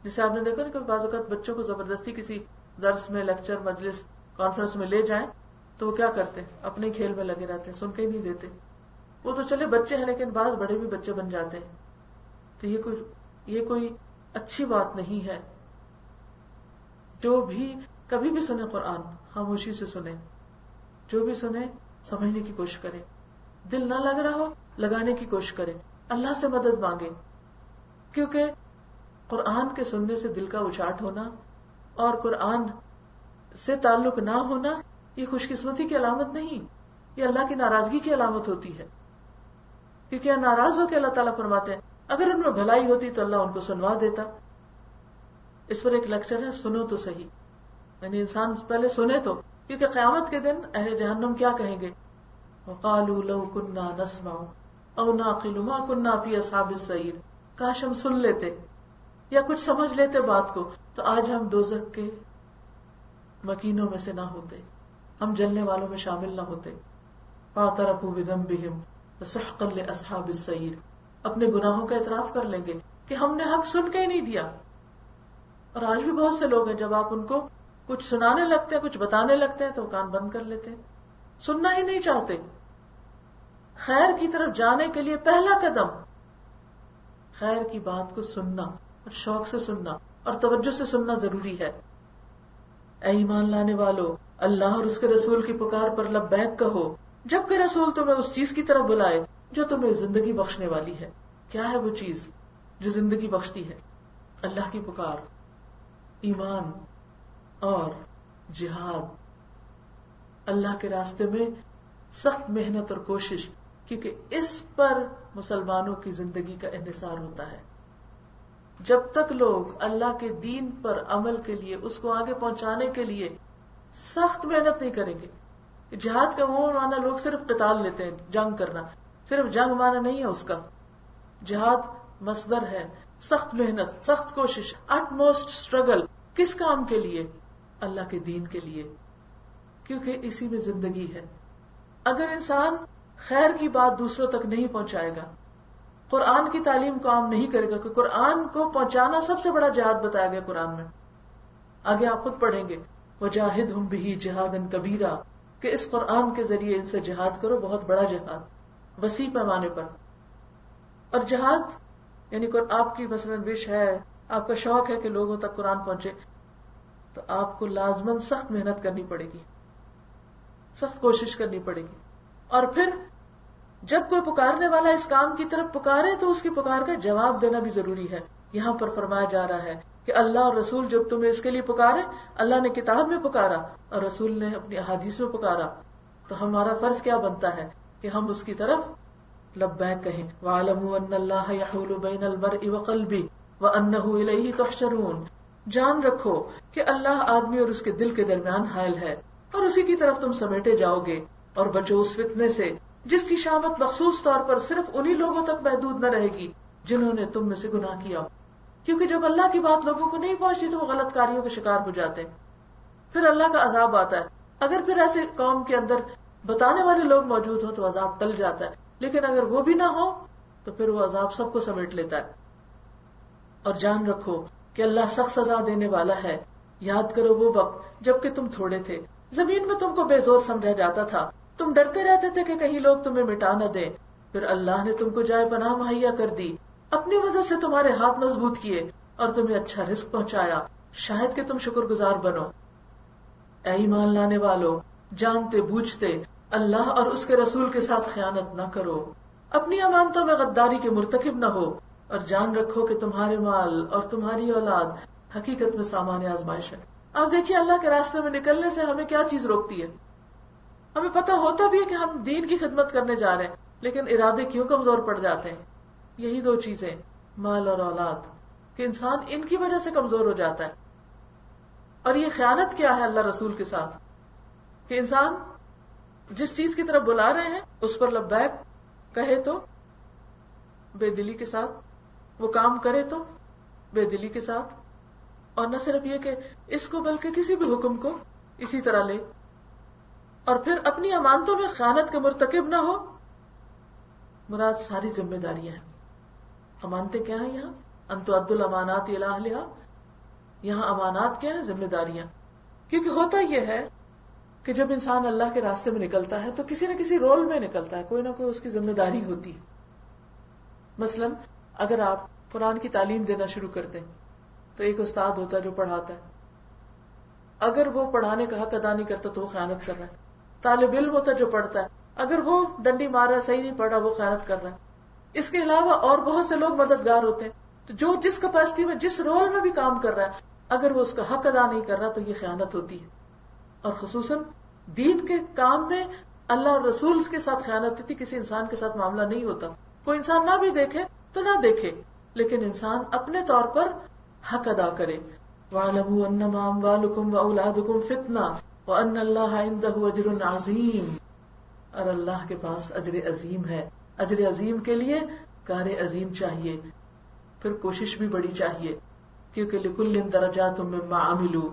جیسے آپ نے دیکھا نا کہ بعض اوقات بچوں کو زبردستی کسی درس میں، لیکچر، مجلس، کانفرنس میں لے جائیں تو وہ کیا کرتے ہیں؟ اپنے کھیل میں لگے رہتے ہیں، سن کے ہی نہیں دیتے. وہ تو چلے بچے ہیں لیکن بعض بڑے بھی بچے بن جاتے ہیں. تو یہ کوئی اچھی بات نہیں ہے. جو بھی کبھی بھی سنے قرآن خاموشی سے سنے، جو بھی سنے سمجھنے کی کوشش کرے. دل نہ لگ رہا ہو لگانے کی کوشش کرے، اللہ سے مدد مانگے. کیونکہ قرآن کے سننے سے دل کا اچاٹ ہونا اور قرآن سے تعلق نہ ہونا یہ خوش قسمتی کی علامت نہیں، یہ اللہ کی ناراضگی کی علامت ہوتی ہے. کیونکہ ناراض ہو کے اللہ تعالیٰ فرماتے ہیں اگر ان میں بھلائی ہوتی تو اللہ ان کو سنوا دیتا. اس پر ایک لیکچر ہے سنو تو صحیح، یعنی انسان پہلے سنے تو، کیونکہ قیامت کے دن اہل جہنم کیا کہیں گے؟ وَقَالُوا لَوْ كُنَّا نَسْمَعُ أَوْ نَعْقِلُ مَا كُنَّا فِي أَصْحَابِ السَّعِيرِ، کاش ہم سن لیتے یا کچھ سمجھ لیتے بات کو تو آج ہم دوزخ کے مکینوں میں سے نہ ہوتے، ہم جلنے والوں میں شامل نہ ہوتے. فَاعْتَرَفُوا بِذَنبِهِمْ فَسُحْقًا لِأَصْحَابِ السَّعِيرِ، اپنے گناہوں کا اعتراف کر لیں گے کہ ہم نے حق سن کے ہی نہیں دیا. اور آج بھی بہت سے لوگ ہیں جب آپ ان کو کچھ سنانے لگتے ہیں، کچھ بتانے لگتے ہیں تو وہ کان بند کر لیتے ہیں، سننا ہی نہیں چاہتے. خیر کی طرف جانے کے لیے پہلا قدم خیر کی بات کو سننا اور شوق سے سننا اور توجہ سے سننا ضروری ہے. اے ایمان لانے والو، اللہ اور اس کے رسول کی پکار پر لبیک کہو، جبکہ رسول تمہیں اس چیز کی طرف بلائے جو تمہیں زندگی بخشنے والی ہے. کیا ہے وہ چیز جو زندگی بخشتی ہے؟ اللہ کی پکار، ایمان اور جہاد، اللہ کے راستے میں سخت محنت اور کوشش، کیونکہ اس پر مسلمانوں کی زندگی کا انحصار ہوتا ہے. جب تک لوگ اللہ کے دین پر عمل کے لیے، اس کو آگے پہنچانے کے لیے سخت محنت نہیں کریں گے. جہاد کا عموماً معنی لوگ صرف قتال لیتے ہیں، جنگ کرنا. صرف جنگ معنی نہیں ہے اس کا. جہاد مصدر ہے سخت محنت، سخت کوشش، اٹ موسٹ اسٹرگل. کس کام کے لیے؟ اللہ کے دین کے لیے، کیونکہ اسی میں زندگی ہے. اگر انسان خیر کی بات دوسروں تک نہیں پہنچائے گا، قرآن کی تعلیم کو عام نہیں کرے گا، کہ قرآن کو پہنچانا سب سے بڑا جہاد بتایا گیا قرآن میں. آگے آپ خود پڑھیں گے وَجَاهِدْهُمْ بِهِ جِهَادًا كَبِيرًا، کہ اس قرآن کے ذریعے ان سے جہاد کرو، بہت بڑا جہاد، وسیع پیمانے پر. اور جہاد یعنی آپ کی مثلاً وش ہے، آپ کا شوق ہے کہ لوگوں تک قرآن پہنچے، تو آپ کو لازماً سخت محنت کرنی پڑے گی، سخت کوشش کرنی پڑے گی. اور پھر جب کوئی پکارنے والا اس کام کی طرف پکارے تو اس کی پکار کا جواب دینا بھی ضروری ہے. یہاں پر فرمایا جا رہا ہے کہ اللہ اور رسول جب تمہیں اس کے لیے پکارے، اللہ نے کتاب میں پکارا اور رسول نے اپنی احادیث میں پکارا، تو ہمارا فرض کیا بنتا ہے کہ ہم اس کی طرف لبیک کہیں. وَاعْلَمُوا أَنَّ اللَّهَ يَحُولُ بَيْنَ الْمَرْءِ وَقَلْبِهِ وَأَنَّهُ إِلَيْهِ تُحْشَرُونَ. جان رکھو کہ اللہ آدمی اور اس کے دل کے درمیان حائل ہے، اور اسی کی طرف تم سمیٹے جاؤ گے. اور بچو اس فتنے سے جس کی شامت مخصوص طور پر صرف انہی لوگوں تک محدود نہ رہے گی جنہوں نے تم میں سے گناہ کیا. کیونکہ جب اللہ کی بات لوگوں کو نہیں پہنچتی تو وہ غلط کاریوں کے شکار ہو جاتے ہیں، پھر اللہ کا عذاب آتا ہے. اگر پھر ایسے قوم کے اندر بتانے والے لوگ موجود ہوں تو عذاب ٹل جاتا ہے، لیکن اگر وہ بھی نہ ہو تو پھر وہ عذاب سب کو سمیٹ لیتا ہے. اور جان رکھو کہ اللہ سخت سزا دینے والا ہے. یاد کرو وہ وقت جب کہ تم تھوڑے تھے، زمین میں تم کو بے زور سمجھا جاتا تھا، تم ڈرتے رہتے تھے کہ کہیں لوگ تمہیں مٹا نہ دیں. پھر اللہ نے تم کو جائے پناہ مہیا کر دی، اپنی مدد سے تمہارے ہاتھ مضبوط کیے اور تمہیں اچھا رزق پہنچایا، شاید کہ تم شکر گزار بنو. اے ایمان لانے والو، جانتے بوجھتے اللہ اور اس کے رسول کے ساتھ خیانت نہ کرو، اپنی امانتوں میں غداری کے مرتکب نہ ہو، اور جان رکھو کہ تمہارے مال اور تمہاری اولاد حقیقت میں سامان آزمائش ہے. اب دیکھیے اللہ کے راستے میں نکلنے سے ہمیں کیا چیز روکتی ہے؟ ہمیں پتہ ہوتا بھی ہے کہ ہم دین کی خدمت کرنے جا رہے ہیں، لیکن ارادے کیوں کمزور پڑ جاتے ہیں؟ یہی دو چیزیں، مال اور اولاد، کہ انسان ان کی وجہ سے کمزور ہو جاتا ہے. اور یہ خیانت کیا ہے اللہ رسول کے ساتھ؟ کہ انسان جس چیز کی طرف بلا رہے ہیں اس پر لبیک کہے تو بے دلی کے ساتھ، وہ کام کرے تو بے دلی کے ساتھ، اور نہ صرف یہ کہ اس کو بلکہ کسی بھی حکم کو اسی طرح لے، اور پھر اپنی امانتوں میں خیانت کے مرتکب نہ ہو. مراد ساری ذمہ داریاں ہیں. امانتیں کیا ہیں یہاں؟ ان تؤدوا الامانات الی اہلھا. یہاں امانات کیا ہیں؟ ذمہ داریاں. کیونکہ ہوتا یہ ہے کہ جب انسان اللہ کے راستے میں نکلتا ہے تو کسی نہ کسی رول میں نکلتا ہے، کوئی نہ کوئی اس کی ذمہ داری ہوتی ہے. مثلا اگر آپ قرآن کی تعلیم دینا شروع کرتے ہیں تو ایک استاد ہوتا ہے جو پڑھاتا ہے، اگر وہ پڑھانے کا حق ادا نہیں کرتا تو وہ خیانت کر رہا ہے. طالب علم ہوتا ہے جو پڑھتا ہے، اگر وہ ڈنڈی مار رہا ہے، صحیح نہیں پڑھ رہا، وہ خیانت کر رہا ہے. اس کے علاوہ اور بہت سے لوگ مددگار ہوتے ہیں، تو جو جس کیپیسٹی میں جس رول میں بھی کام کر رہا ہے، اگر وہ اس کا حق ادا نہیں کر رہا تو یہ خیانت ہوتی ہے. اور خصوصاً دین کے کام میں اللہ اور رسول کے ساتھ خیانت ہوتی، کسی انسان کے ساتھ معاملہ نہیں ہوتا. کوئی انسان نہ بھی دیکھے تو نہ دیکھے، لیکن انسان اپنے طور پر حق ادا کرے. وَاعْلَمُوا أَنَّمَا أَمْوَالُكُمْ وَأَوْلَادُكُمْ فِتْنَةٌ وَأَنَّ اللَّهَ عِندَهُ أَجْرٌ عَظِيمٌ. اور اللہ کے پاس اجر عظیم ہے. اجر عظیم کے لیے کار عظیم چاہیے، پھر کوشش بھی بڑی چاہیے، کیونکہ لِكُلٍّ دَرَجَاتٌ مِّمَّا عَمِلُوا.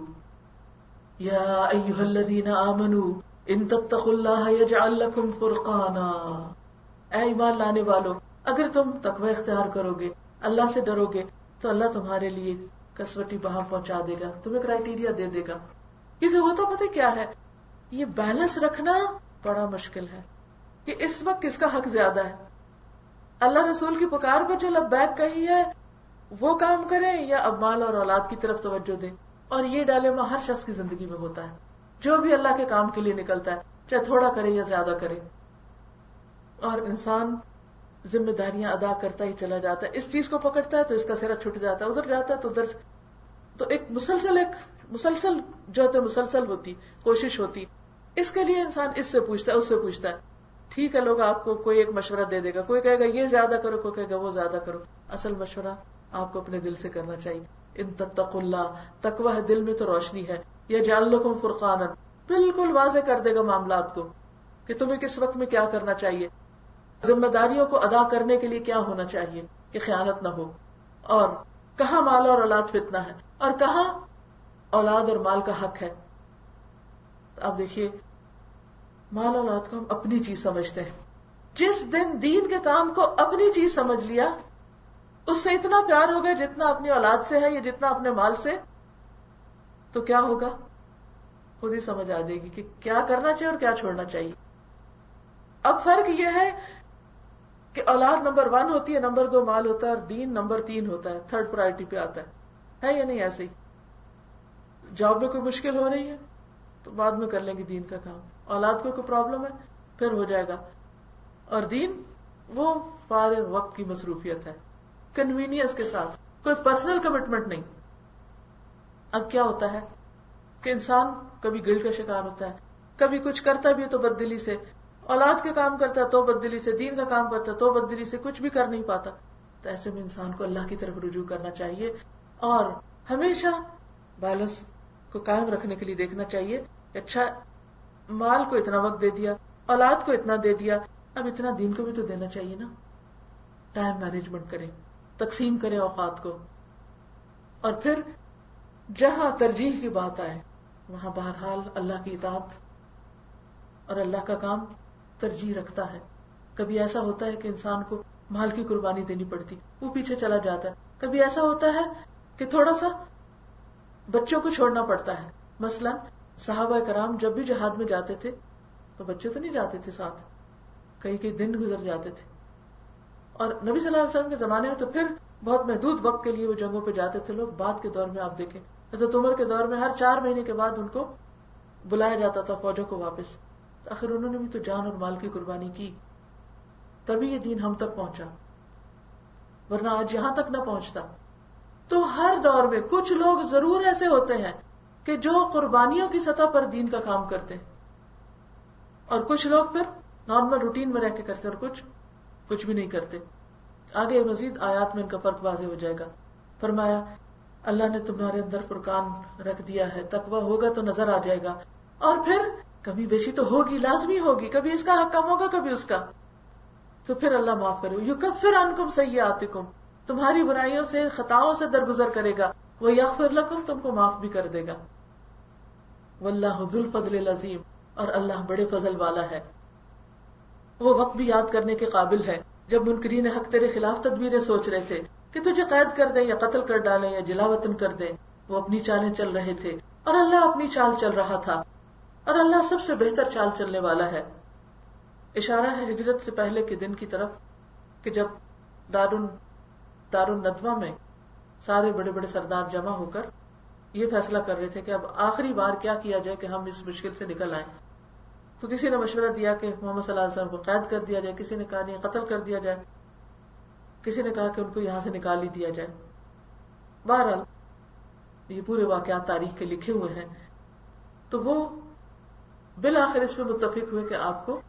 یا ایھا الذین آمنوا ان تتقوا اللہ یجعل لکم فرقانا. اے ایمان لانے والو، اگر تم تقوی اختیار کرو گے، اللہ سے ڈرو گے، تو اللہ تمہارے لیے کسوٹی وہاں پہنچا دے گا، تمہیں کرائیٹیریا دے دے گا. کیونکہ ہوتا پتہ کیا ہے، یہ بیلنس رکھنا بڑا مشکل ہے کہ اس وقت کس کا حق زیادہ ہے. اللہ رسول کی پکار پر جو لبیک کہی ہے وہ کام کریں، یا اب مال اور اولاد کی طرف توجہ دیں. اور یہ ڈائلیما ہر شخص کی زندگی میں ہوتا ہے، جو بھی اللہ کے کام کے لیے نکلتا ہے، چاہے تھوڑا کرے یا زیادہ کرے. اور انسان ذمہ داریاں ادا کرتا ہی چلا جاتا ہے. اس چیز کو پکڑتا ہے تو اس کا سرا چھٹ جاتا ہے, ادھر جاتا ہے تو ادھر. تو ایک مسلسل جو ہے مسلسل ہوتی کوشش ہوتی. اس کے لیے انسان اس سے پوچھتا ہے, اس سے پوچھتا ہے. ٹھیک ہے, لوگ آپ کو کوئی ایک مشورہ دے دے گا, کوئی کہے گا یہ زیادہ کرو, کوئی کہے گا وہ زیادہ کرو. اصل مشورہ آپ کو اپنے دل سے کرنا چاہیے. ان تتقوا اللہ, تقوی ہے دل میں تو روشنی ہے. یجعل لکم فرقانا, بالکل واضح کر دے گا معاملات کو کہ تمہیں کس وقت میں کیا کرنا چاہیے, ذمہ داریوں کو ادا کرنے کے لیے کیا ہونا چاہیے کہ خیانت نہ ہو, اور کہاں مال اور اولاد فتنہ ہے اور کہاں اولاد اور مال کا حق ہے. آپ دیکھیے, مال اولاد کو ہم اپنی چیز سمجھتے ہیں. جس دن دین کے کام کو اپنی چیز سمجھ لیا, اس سے اتنا پیار ہو گیا جتنا اپنی اولاد سے ہے یا جتنا اپنے مال سے, تو کیا ہوگا خود ہی سمجھ آ جائے گی کہ کیا کرنا چاہیے اور کیا چھوڑنا چاہیے. اب فرق یہ ہے کہ اولاد نمبر 1 ہوتی ہے, نمبر 2 مال ہوتا ہے, اور دین نمبر 3 ہوتا ہے, 3rd پرائرٹی پہ آتا ہے یا نہیں؟ ایسے ہی جاب میں کوئی مشکل ہو رہی ہے تو بعد میں کر لیں گے دین کا کام, اولاد کو کوئی پرابلم ہے پھر ہو جائے گا, اور دین وہ فارغ وقت کی مصروفیت ہے, کنوینئنس کے ساتھ, کوئی پرسنل کمٹمنٹ نہیں. اب کیا ہوتا ہے کہ انسان کبھی گلٹ کا شکار ہوتا ہے, کبھی کچھ کرتا بھی ہے تو بددلی سے, اولاد کے کام کرتا ہے تو بددلی سے, دین کا کام کرتا ہے تو بددلی سے, کچھ بھی کر نہیں پاتا. تو ایسے میں انسان کو اللہ کی طرف رجوع کرنا چاہیے, اور ہمیشہ بیلنس کو قائم رکھنے کے لیے دیکھنا چاہیے. اچھا, مال کو اتنا وقت دے دیا, اولاد کو اتنا دے دیا, اب اتنا دین کو بھی تو دینا چاہیے نا. ٹائم مینجمنٹ کریں, تقسیم کریں اوقات کو, اور پھر جہاں ترجیح کی بات آئے وہاں بہرحال اللہ کی اطاعت اور اللہ کا کام ترجیح رکھتا ہے. کبھی ایسا ہوتا ہے کہ انسان کو مال کی قربانی دینی پڑتی, وہ پیچھے چلا جاتا ہے. کبھی ایسا ہوتا ہے کہ تھوڑا سا بچوں کو چھوڑنا پڑتا ہے. مثلا صحابہ کرام جب بھی جہاد میں جاتے تھے تو بچے تو نہیں جاتے تھے ساتھ, کئی دن گزر جاتے تھے. اور نبی صلی اللہ علیہ وسلم کے زمانے میں تو پھر بہت محدود وقت کے لیے وہ جنگوں پہ جاتے تھے لوگ. بعد کے دور میں آپ دیکھیں, حضرت عمر کے دور میں ہر 4 مہینے کے بعد ان کو بلایا جاتا تھا فوجوں کو واپس. آخر انہوں نے بھی تو جان اور مال کی قربانی کی, تبھی یہ دین ہم تک پہنچا, ورنہ آج یہاں تک نہ پہنچتا. تو ہر دور میں کچھ لوگ ضرور ایسے ہوتے ہیں کہ جو قربانیوں کی سطح پر دین کا کام کرتے ہیں, اور کچھ لوگ پھر نارمل روٹین میں رہ کے کرتے, اور کچھ بھی نہیں کرتے. آگے مزید آیات میں ان کا فرق واضح ہو جائے گا. فرمایا اللہ نے تمہارے اندر فرقان رکھ دیا ہے, تقویٰ ہوگا تو نظر آ جائے گا, اور پھر کبھی بیشی تو ہوگی, لازمی ہوگی, کبھی اس کا حق کم ہوگا کبھی اس کا, تو پھر اللہ معاف کرے. یکفر عنکم سیئاتکم, تمہاری برائیوں سے خطاؤں سے درگزر کرے گا. ویغفر لکم, تم کو معاف بھی کر دے گا. واللہ ذو الفضل العظیم, اور اللہ بڑے فضل والا ہے. وہ وقت بھی یاد کرنے کے قابل ہے جب منکرین حق تیرے خلاف تدبیریں سوچ رہے تھے کہ تجھے قید کر دیں یا قتل کر ڈالیں یا جلا وطن کر دیں. وہ اپنی چالیں چل رہے تھے اور اللہ اپنی چال چل رہا تھا, اور اللہ سب سے بہتر چال چلنے والا ہے. اشارہ ہے ہجرت سے پہلے کے دن کی طرف کہ جب دار الندوہ میں سارے بڑے بڑے سردار جمع ہو کر یہ فیصلہ کر رہے تھے کہ اب آخری بار کیا کیا جائے کہ ہم اس مشکل سے نکل آئیں. تو کسی نے مشورہ دیا کہ محمد صلی اللہ علیہ وسلم کو قید کر دیا جائے, کسی نے کہا نہیں قتل کر دیا جائے, کسی نے کہا کہ ان کو یہاں سے نکال ہی دیا جائے. بہرحال یہ پورے واقعات تاریخ کے لکھے ہوئے ہیں. تو وہ بالآخر اس پہ متفق ہوئے کہ آپ کو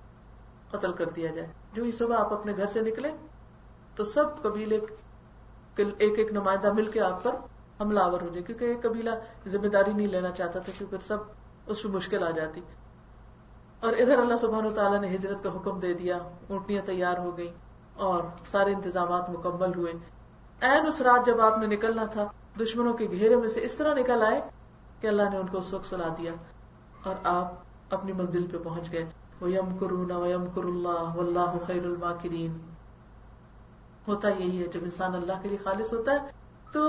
قتل کر دیا جائے. جو ہی صبح آپ اپنے گھر سے نکلے تو سب قبیلے ایک ایک نمائندہ مل کے آپ پر حملہ آور ہو جائے, کیونکہ ایک قبیلہ ذمہ داری نہیں لینا چاہتا تھا, کیونکہ سب اس پہ مشکل آ جاتی. اور ادھر اللہ سبحانہ وتعالیٰ نے ہجرت کا حکم دے دیا, اونٹنیاں تیار ہو گئی اور سارے انتظامات مکمل ہوئے. عین اس رات جب آپ نے نکلنا تھا دشمنوں کے گھیرے میں سے اس طرح نکل آئے کہ اللہ نے ان کو اس وقت سلا دیا اور آپ اپنی منزل پہ پہنچ گئے. وَيَمْكُرُونَ وَيَمْكُرُ اللَّهُ وَاللَّهُ خَيْرُ الْمَاكِرِينَ. ہوتا یہی ہے جب انسان اللہ کے لیے خالص ہوتا ہے تو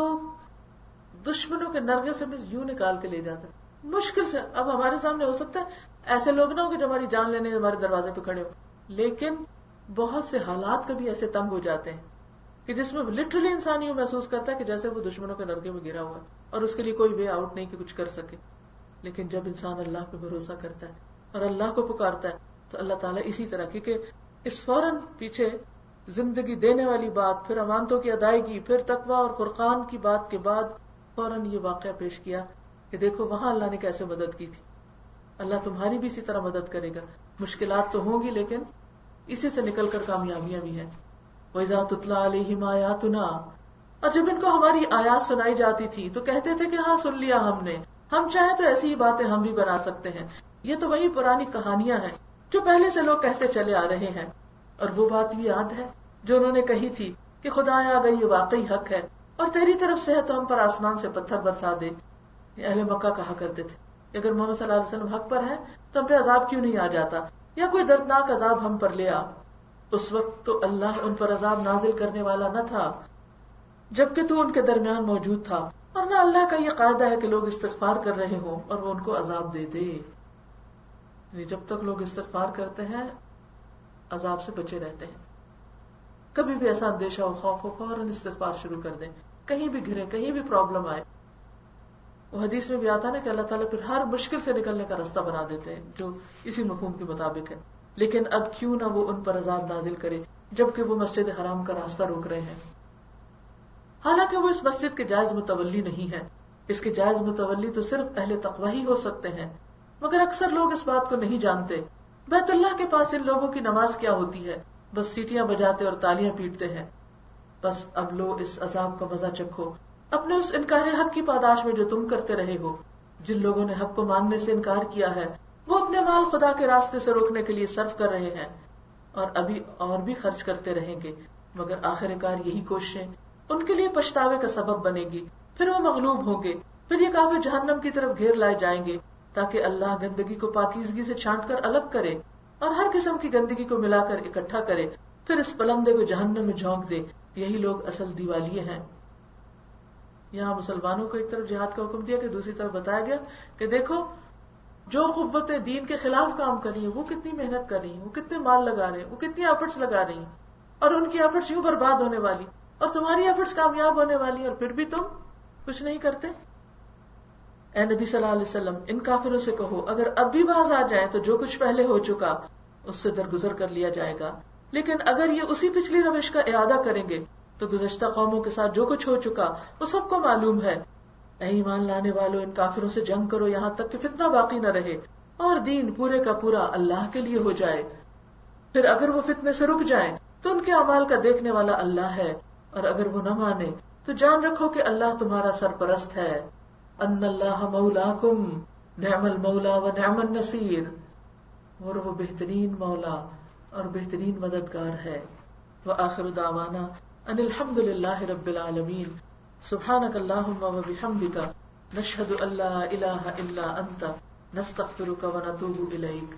دشمنوں کے نرغے سے بھی یوں نکال کے لے جاتا ہے مشکل سے. اب ہمارے سامنے ہو سکتا ہے ایسے لوگ نہ ہو کہ جو ہماری جان لینے ہمارے دروازے پہ کھڑے ہو, لیکن بہت سے حالات کبھی ایسے تنگ ہو جاتے ہیں کہ جس میں لٹرلی انسان یوں محسوس کرتا ہے کہ جیسے وہ دشمنوں کے نرغے میں گرا ہوا اور اس کے لیے کوئی وے آؤٹ نہیں کہ کچھ کر سکے. لیکن جب انسان اللہ پہ بھروسہ کرتا ہے اور اللہ کو پکارتا ہے تو اللہ تعالیٰ اسی طرح, کیونکہ اس فوراً پیچھے زندگی دینے والی بات، پھر امانتوں کی ادائیگی، پھر تقویٰ اور فرقان کی بات کے بعد فوراً یہ واقعہ پیش کیا کہ دیکھو وہاں اللہ نے کیسے مدد کی تھی، اللہ تمہاری بھی اسی طرح مدد کرے گا. مشکلات تو ہوں گی لیکن اسی سے نکل کر کامیابیاں بھی ہیں. وَإِذَا تُتْلَىٰ عَلَيْهِمْ آيَاتُنَا، اور جب ان کو ہماری آیات سنائی جاتی تھی تو کہتے تھے کہ ہاں سن لیا ہم نے، ہم چاہیں تو ایسی ہی باتیں ہم بھی بنا سکتے ہیں. یہ تو وہی پرانی کہانیاں ہیں جو پہلے سے لوگ کہتے چلے آ رہے ہیں. اور وہ بات بھی یاد ہے جو انہوں نے کہی تھی کہ خدایا اگر یہ واقعی حق ہے اور تیری طرف سے ہے تو ہم پر آسمان سے پتھر برسا دے. یہ اہل مکہ کہا کرتے تھے کہ اگر محمد صلی اللہ علیہ وسلم حق پر ہے تو ہم پہ عذاب کیوں نہیں آ جاتا، یا کوئی دردناک عذاب ہم پر لے آ. اس وقت تو اللہ ان پر عذاب نازل کرنے والا نہ تھا جبکہ تو ان کے درمیان موجود تھا، اور نہ اللہ کا یہ قاعدہ ہے کہ لوگ استغفار کر رہے ہوں اور وہ ان کو عذاب دے دے. جب تک لوگ استغفار کرتے ہیں عذاب سے بچے رہتے ہیں. کبھی بھی ایسا اندیشہ ہو، خوف ہو، فوراً استغفار شروع کر دیں. کہیں بھی گھرے، کہیں بھی پرابلم آئے. وہ حدیث میں بھی آتا نا کہ اللہ تعالیٰ پھر ہر مشکل سے نکلنے کا راستہ بنا دیتے ہیں جو اسی مفہوم کے مطابق ہے. لیکن اب کیوں نہ وہ ان پر عذاب نازل کرے جبکہ وہ مسجد حرام کا راستہ روک رہے ہیں. حالانکہ وہ اس مسجد کے جائز متولی نہیں ہے، اس کے جائز متولی تو صرف اہل تقوی ہی ہو سکتے ہیں. مگر اکثر لوگ اس بات کو نہیں جانتے. بیت اللہ کے پاس ان لوگوں کی نماز کیا ہوتی ہے؟ بس سیٹیاں بجاتے اور تالیاں پیٹتے ہیں. بس اب لو اس عذاب کا مزہ چکھو اپنے اس انکار حق کی پاداش میں جو تم کرتے رہے ہو. جن لوگوں نے حق کو ماننے سے انکار کیا ہے وہ اپنے مال خدا کے راستے سے روکنے کے لیے صرف کر رہے ہیں اور ابھی اور بھی خرچ کرتے رہیں گے، مگر آخر کار یہی کوششیں ان کے لیے پچھتاوے کا سبب بنے گی. پھر وہ مغلوب ہوں گے، پھر یہ کعبے جہنم کی طرف گھیر لائے جائیں گے تاکہ اللہ گندگی کو پاکیزگی سے چھانٹ کر الگ کرے اور ہر قسم کی گندگی کو ملا کر اکٹھا کرے، پھر اس پلندے کو جہنم میں جھونک دے. یہی لوگ اصل دیوالیے ہیں. یہاں مسلمانوں کو ایک طرف جہاد کا حکم دیا کہ دوسری طرف بتایا گیا کہ دیکھو جو قوتیں دین کے خلاف کام کر رہی ہیں وہ کتنی محنت کر رہی ہیں، وہ کتنے مال لگا رہے ہیں، وہ کتنی ایفرٹس لگا رہی ہیں، اور ان کی ایفرٹس یوں برباد ہونے والی اور تمہاری ایفرٹس کامیاب ہونے والی، اور پھر بھی تم کچھ نہیں کرتے. اے نبی صلی اللہ علیہ وسلم ان کافروں سے کہو اگر اب بھی باز آ جائیں تو جو کچھ پہلے ہو چکا اس سے درگزر کر لیا جائے گا، لیکن اگر یہ اسی پچھلی روش کا اعادہ کریں گے تو گزشتہ قوموں کے ساتھ جو کچھ ہو چکا وہ سب کو معلوم ہے. اے ایمان لانے والو ان کافروں سے جنگ کرو یہاں تک کہ فتنہ باقی نہ رہے اور دین پورے کا پورا اللہ کے لیے ہو جائے. پھر اگر وہ فتنے سے رک جائیں تو ان کے اعمال کا دیکھنے والا اللہ ہے، اور اگر وہ نہ مانے تو جان رکھو کہ اللہ تمہارا سرپرست ہے. ان اللہ مولاکم نعم المولا و نعم النصیر، اور وہ بہترین مولا اور بہترین مددگار ہے. وآخر دعوانا ان الحمد للہ رب العالمین. سبحانک اللہم و بحمدک نشہد ان لا الہ الا انت نستغفرک و نتوب الیک.